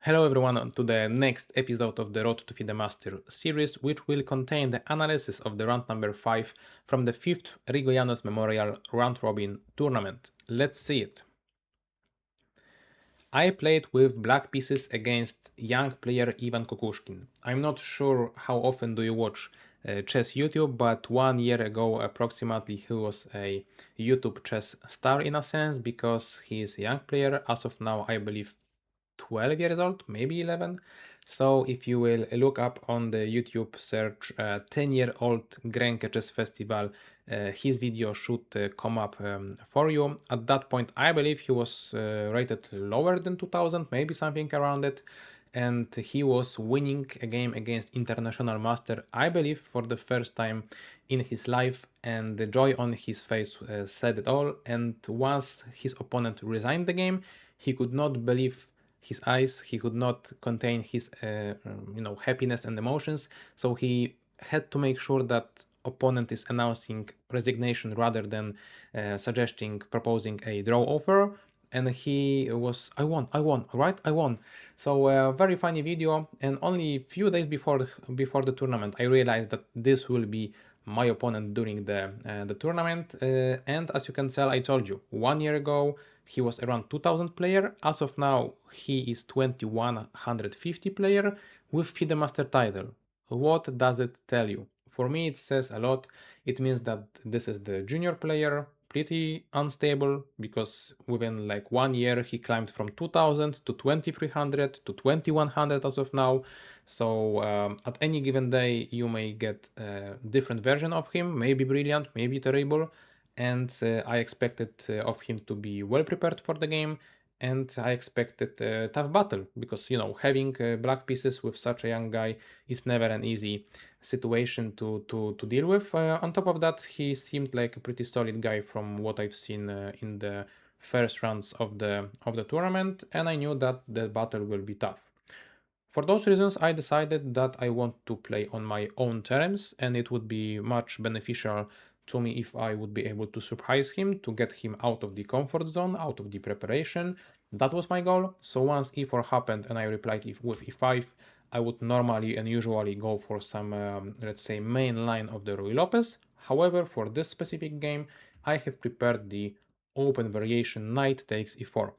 Hello everyone to the next episode of the Road to the Master series, which will contain the analysis of the round number 5 from the 5th Rigoyanos Memorial Round Robin Tournament. Let's see it. I played with black pieces against young player Ivan Kukushkin. I'm not sure how often do you watch chess YouTube, but 1 year ago approximately he was a YouTube chess star in a sense because he is a young player. As of now, I believe 12 years old, maybe 11. So if you will look up on the YouTube search 10-year-old Grenke Chess Festival, his video should come up for you. At that point, I believe he was rated lower than 2000, maybe something around it. And he was winning a game against International Master, I believe, for the first time in his life. And the joy on his face said it all. And once his opponent resigned the game, he could not believe his eyes. He could not contain his happiness and emotions, so he had to make sure that opponent is announcing resignation rather than proposing a draw offer. And he was, I won, right, I won. So very funny video. And only few days before the tournament I realized that this will be my opponent during the tournament. And as you can tell, I told you 1 year ago he was around 2000 player. As of now, he is 2150 player with FIDE Master title. What does it tell you? For me, it says a lot. It means that this is the junior player, pretty unstable, because within like 1 year he climbed from 2000 to 2300 to 2100 as of now. So at any given day, you may get a different version of him, maybe brilliant, maybe terrible. And I expected of him to be well prepared for the game, and I expected a tough battle because having black pieces with such a young guy is never an easy situation to deal with. On top of that, he seemed like a pretty solid guy from what I've seen in the first rounds of the tournament, and I knew that the battle will be tough. For those reasons, I decided that I want to play on my own terms, and it would be much beneficial to me if I would be able to surprise him, to get him out of the comfort zone, out of the preparation. That was my goal. So once e4 happened and I replied with e5, I would normally and usually go for some, let's say, main line of the Ruy Lopez. However, for this specific game, I have prepared the open variation knight takes e4.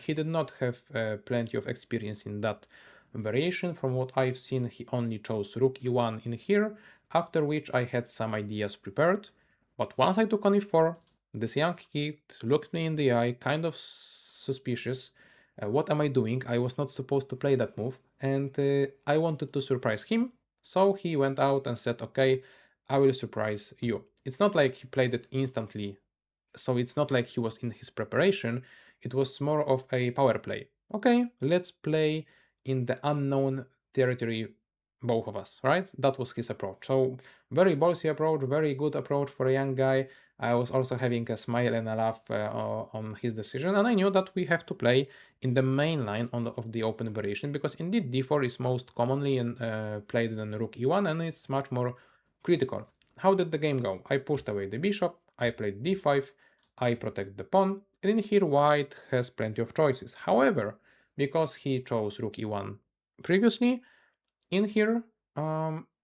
He did not have plenty of experience in that variation. From what I've seen, he only chose rook e1 in here, after which I had some ideas prepared. But once I took on e4, this young kid looked me in the eye, kind of suspicious. What am I doing? I was not supposed to play that move, and I wanted to surprise him. So he went out and said, okay, I will surprise you. It's not like he played it instantly, so it's not like he was in his preparation. It was more of a power play. Okay, let's play in the unknown territory, both of us, right? That was his approach. So very ballsy approach, very good approach for a young guy. I was also having a smile and a laugh on his decision, and I knew that we have to play in the main line of the open variation, because indeed d4 is most commonly played in rook e1, and it's much more critical. How did the game go? I pushed away the bishop, I played d5, I protect the pawn, and in here white has plenty of choices. However, because he chose rook e1 previously, in here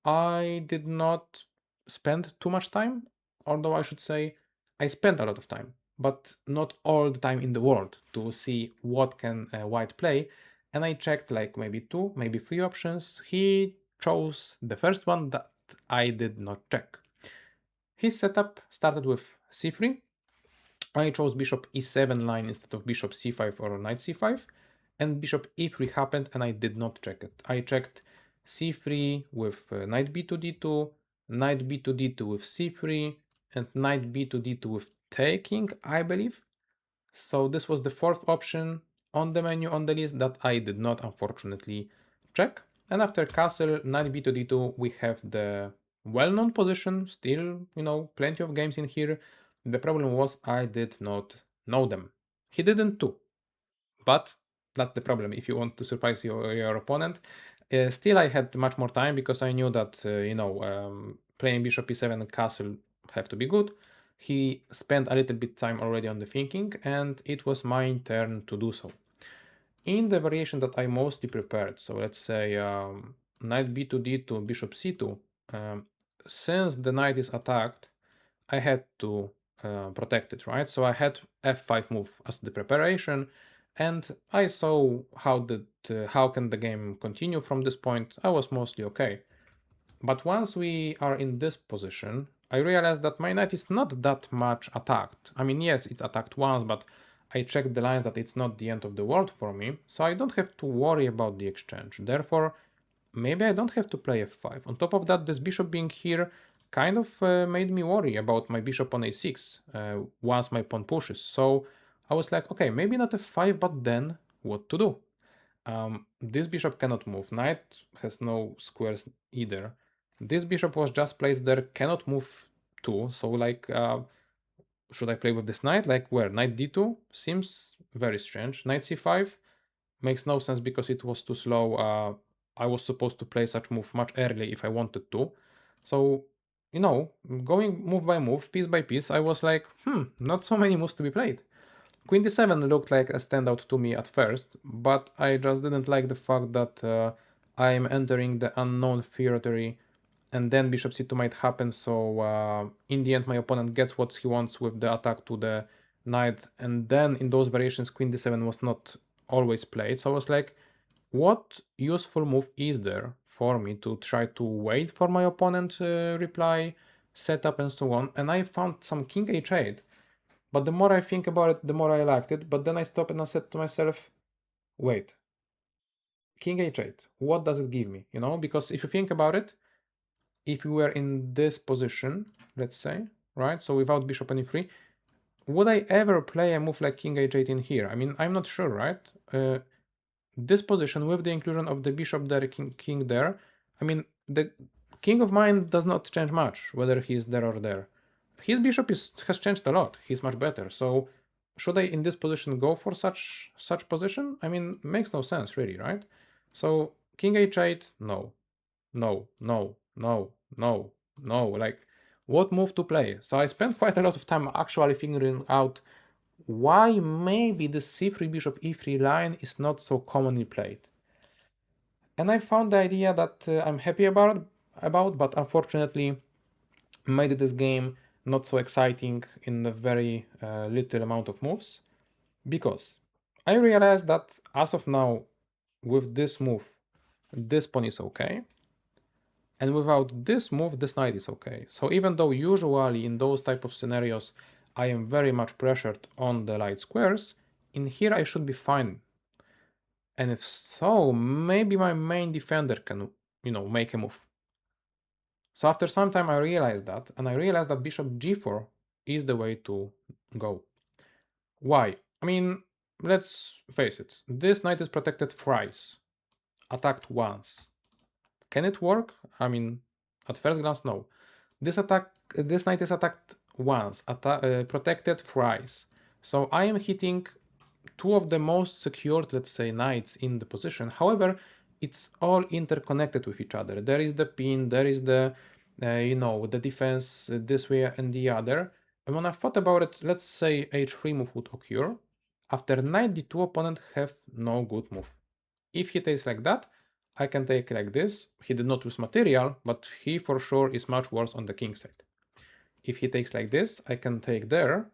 I did not spend too much time, although I should say I spent a lot of time, but not all the time in the world to see what can white play. And I checked like maybe two, maybe three options. He chose the first one that I did not check. His setup started with c3. I chose bishop e7 line instead of bishop c5 or knight c5, and bishop e3 happened and I did not check it. I checked c3 with knight b to d2, knight b to d2 with c3, and knight b to d2 with taking, I believe. So this was the fourth option on the menu on the list that I did not unfortunately check. And after castle, knight b to d2, we have the well-known position, still, plenty of games in here. The problem was I did not know them. He didn't too, but that's the problem if you want to surprise your opponent. Still, I had much more time because I knew that, playing bishop e7 castle have to be good. He spent a little bit time already on the thinking, and it was my turn to do so. in the variation that I mostly prepared, so let's say knight b to d2, bishop c2, since the knight is attacked, I had to protect it, right? So I had f5 move as the preparation, and I saw how can the game continue from this point. I was mostly okay. But once we are in this position, I realized that my knight is not that much attacked. I mean, yes, it's attacked once, but I checked the lines that it's not the end of the world for me, so I don't have to worry about the exchange. Therefore, maybe I don't have to play f5. On top of that, this bishop being here kind of made me worry about my bishop on a6 once my pawn pushes. So I was like, okay, maybe not f5, but then what to do? This bishop cannot move. Knight has no squares either. This bishop was just placed there, cannot move too. So like, should I play with this knight? Like where? Knight d2 seems very strange. Knight c5 makes no sense because it was too slow. I was supposed to play such move much earlier if I wanted to. So, you know, going move by move, piece by piece, I was like, not so many moves to be played. Queen d7 looked like a standout to me at first, but I just didn't like the fact that I'm entering the unknown territory and then bishop c2 might happen, so in the end my opponent gets what he wants with the attack to the knight, and then in those variations queen d7 was not always played, so I was like, what useful move is there for me to try to wait for my opponent reply, setup and so on, and I found some king h8, but the more I think about it, the more I liked it, but then I stopped and I said to myself, wait, king h8, what does it give me, you know, because if you think about it, if we were in this position, let's say, right, so without bishop and e3, would I ever play a move like king h8 in here? I mean, I'm not sure, right? This position with the inclusion of the bishop there, king there, I mean, the king of mine does not change much, whether he's there or there. His bishop has changed a lot. He's much better. So should I, in this position, go for such position? I mean, makes no sense, really, right? So king h8, no, no, no, no, no, no. Like, what move to play? So I spent quite a lot of time actually figuring out why maybe the c3 bishop e3 line is not so commonly played. And I found the idea that I'm happy about, but unfortunately made this game not so exciting in a very little amount of moves, because I realized that as of now, with this move, this pawn is okay, and without this move, this knight is okay. So even though usually in those type of scenarios I am very much pressured on the light squares, in here I should be fine. And if so, maybe my main defender can, you know, make a move. So after some time I realized that, and I realized that bishop g4 is the way to go. Why? I mean, let's face it, this knight is protected thrice, attacked once. Can it work? I mean, at first glance, no. This knight is attacked once, protected thrice. So I am hitting two of the most secured, let's say, knights in the position. However, it's all interconnected with each other. There is the pin, there is the, you know, the defense this way and the other. And when I thought about it, let's say h3 move would occur. After knight d2, opponent have no good move. If he takes like that, I can take like this. He did not lose material, but he for sure is much worse on the king side. If he takes like this, I can take there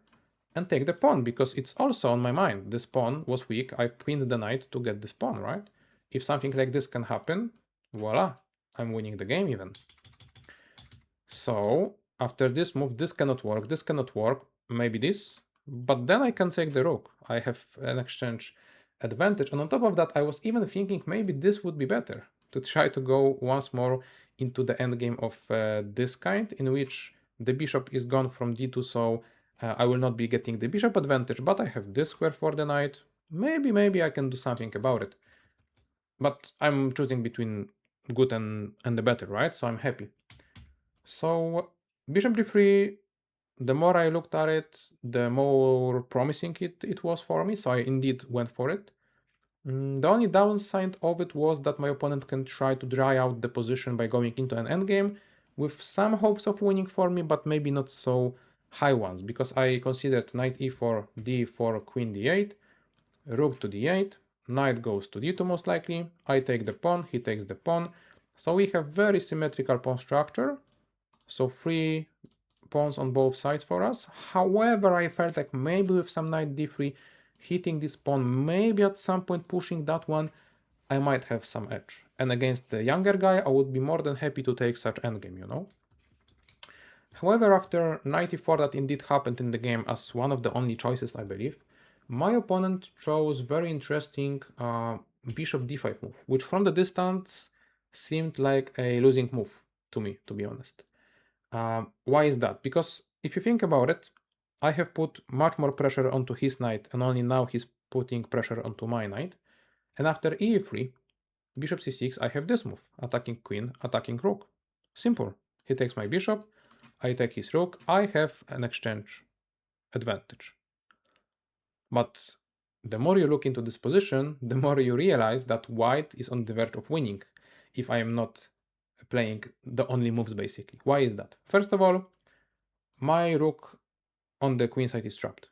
and take the pawn, because it's also on my mind. This pawn was weak. I pinned the knight to get this pawn, right? If something like this can happen, voila, I'm winning the game even. So after this move, this cannot work, maybe this, but then I can take the rook. I have an exchange advantage, and on top of that, I was even thinking maybe this would be better, to try to go once more into the endgame of this kind, in which the bishop is gone from d2, so I will not be getting the bishop advantage, but I have this square for the knight. Maybe I can do something about it. But I'm choosing between good and the better, right? So I'm happy. So bishop d3, the more I looked at it, the more promising it was for me, so I indeed went for it. The only downside of it was that my opponent can try to dry out the position by going into an endgame, with some hopes of winning for me, but maybe not so high ones, because I considered knight e4, d4, queen d8, rook to d8. knight goes to d2 most likely, I take the pawn, he takes the pawn. So we have very symmetrical pawn structure. So 3 pawns on both sides for us. However, I felt like maybe with some knight d3, hitting this pawn, maybe at some point pushing that one, I might have some edge. And against the younger guy, I would be more than happy to take such endgame, you know? However, after knight e4, that indeed happened in the game as one of the only choices, I believe, my opponent chose very interesting bishop d5 move, which from the distance seemed like a losing move to me, to be honest. Why is that? Because if you think about it, I have put much more pressure onto his knight, and only now he's putting pressure onto my knight. And after e3, bishop c6, I have this move, attacking queen, attacking rook. Simple. He takes my bishop, I take his rook, I have an exchange advantage. But the more you look into this position, the more you realize that white is on the verge of winning if I am not playing the only moves basically. Why is that? First of all, my rook on the queen side is trapped.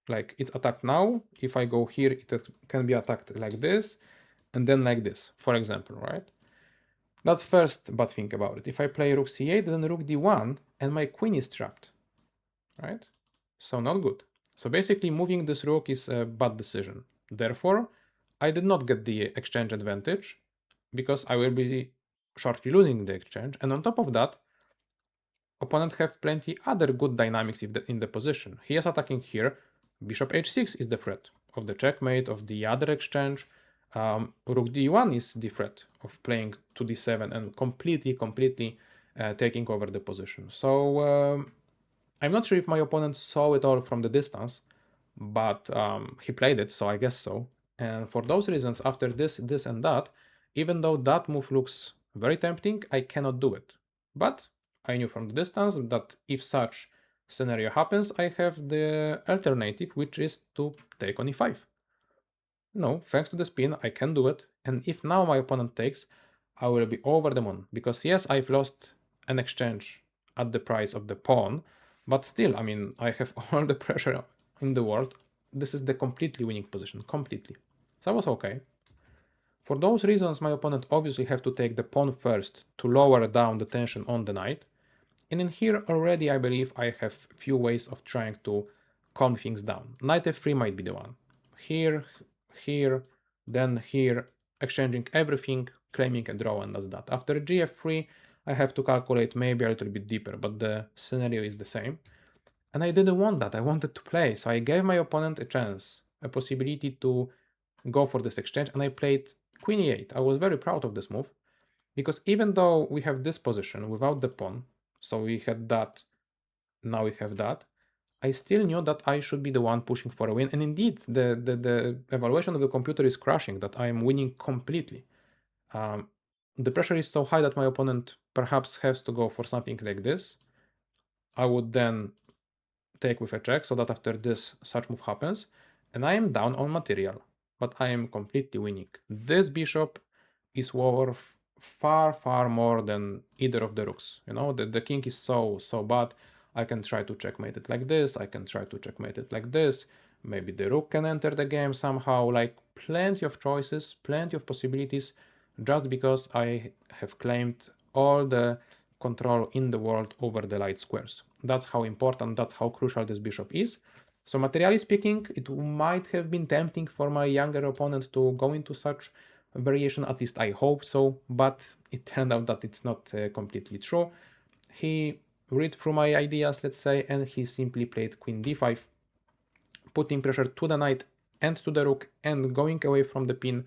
Like it's attacked now. If I go here, it can be attacked like this and then like this, for example, right? That's first bad thing about it. If I play rook c8, then rook d1 and my queen is trapped, right? So not good. So basically moving this rook is a bad decision. Therefore, I did not get the exchange advantage because I will be shortly losing the exchange. And on top of that, opponent have plenty other good dynamics in the position. He is attacking here. Bishop h6 is the threat of the checkmate, of the other exchange. Rook d1 is the threat of playing to d7 and completely taking over the position. So I'm not sure if my opponent saw it all from the distance, but he played it, so I guess so. And for those reasons, after this and that, even though that move looks very tempting, I cannot do it. But I knew from the distance that if such scenario happens, I have the alternative, which is to take on e5. No, thanks to the spin, I can do it. And if now my opponent takes, I will be over the moon. Because yes, I've lost an exchange at the price of the pawn, but still, I mean, I have all the pressure in the world. This is the completely winning position, completely. So I was okay. For those reasons, my opponent obviously have to take the pawn first to lower down the tension on the knight. And in here already I believe I have few ways of trying to calm things down. Knight f3 might be the one. Here, here, then here, exchanging everything, claiming a draw, and that's that. After gf3 I have to calculate maybe a little bit deeper, but the scenario is the same. And I didn't want that, I wanted to play, so I gave my opponent a chance, a possibility to go for this exchange, and I played queen e8. I was very proud of this move, because even though we have this position without the pawn, so we had that, now we have that, I still knew that I should be the one pushing for a win. And indeed, the evaluation of the computer is crashing, that I am winning completely. The pressure is so high that my opponent perhaps has to go for something like this. I would then take with a check, so that after this such move happens, and I am down on material, but I am completely winning. This bishop is worth far more than either of the rooks. You know, the king is so bad. I can try to checkmate it like this, I can try to checkmate it like this, maybe the rook can enter the game somehow, like plenty of choices, plenty of possibilities, just because I have claimed all the control in the world over the light squares. That's how important, that's how crucial this bishop is. So materially speaking, it might have been tempting for my younger opponent to go into such a variation, at least I hope so, but it turned out that it's not completely true. He read through my ideas, let's say, and he simply played queen d5, putting pressure to the knight and to the rook and going away from the pin.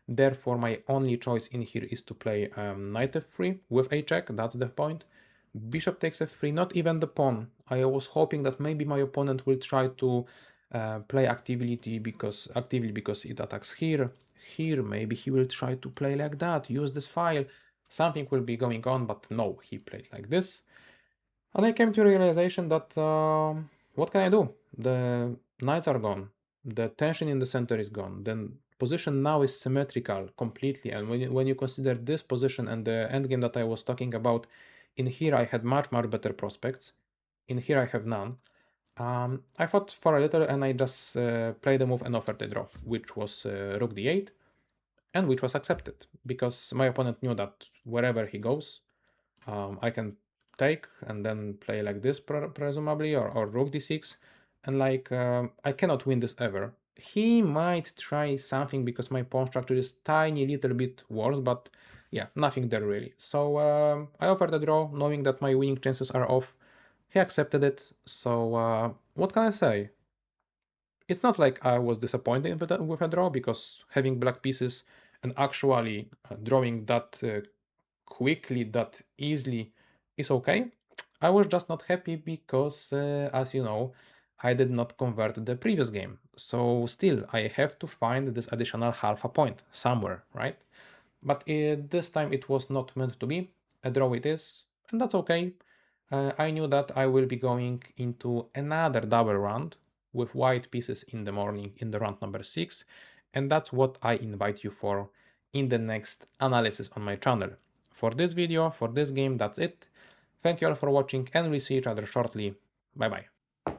Therefore, my only choice in here is to play knight f3 with a check, that's the point. Bishop takes f3, not even the pawn. I was hoping that maybe my opponent will try to play actively because it attacks here. Here, maybe he will try to play like that, use this file. Something will be going on, but no, he played like this. And I came to a realization that what can I do? The knights are gone. The tension in the center is gone. Then position now is symmetrical completely. And when you consider this position and the endgame that I was talking about, in here I had much better prospects. In here I have none. I thought for a little and I just played the move and offered a draw, which was rook d8, and which was accepted because my opponent knew that wherever he goes, I can take and then play like this presumably, or rook d6, and like I cannot win this ever. He might try something because my pawn structure is tiny little bit worse, but yeah, nothing there really. So I offered a draw knowing that my winning chances are off. He accepted it, so what can I say? It's not like I was disappointed with a draw, because having black pieces and actually drawing that quickly, that easily is okay. I was just not happy because, as you know, I did not convert the previous game. So still, I have to find this additional half a point somewhere, right? But this time it was not meant to be. A draw it is, and that's okay. I knew that I will be going into another double round with white pieces in the morning in the round number 6, and that's what I invite you for in the next analysis on my channel. For this video, for this game, that's it. Thank you all for watching, and we'll see each other shortly. Bye bye.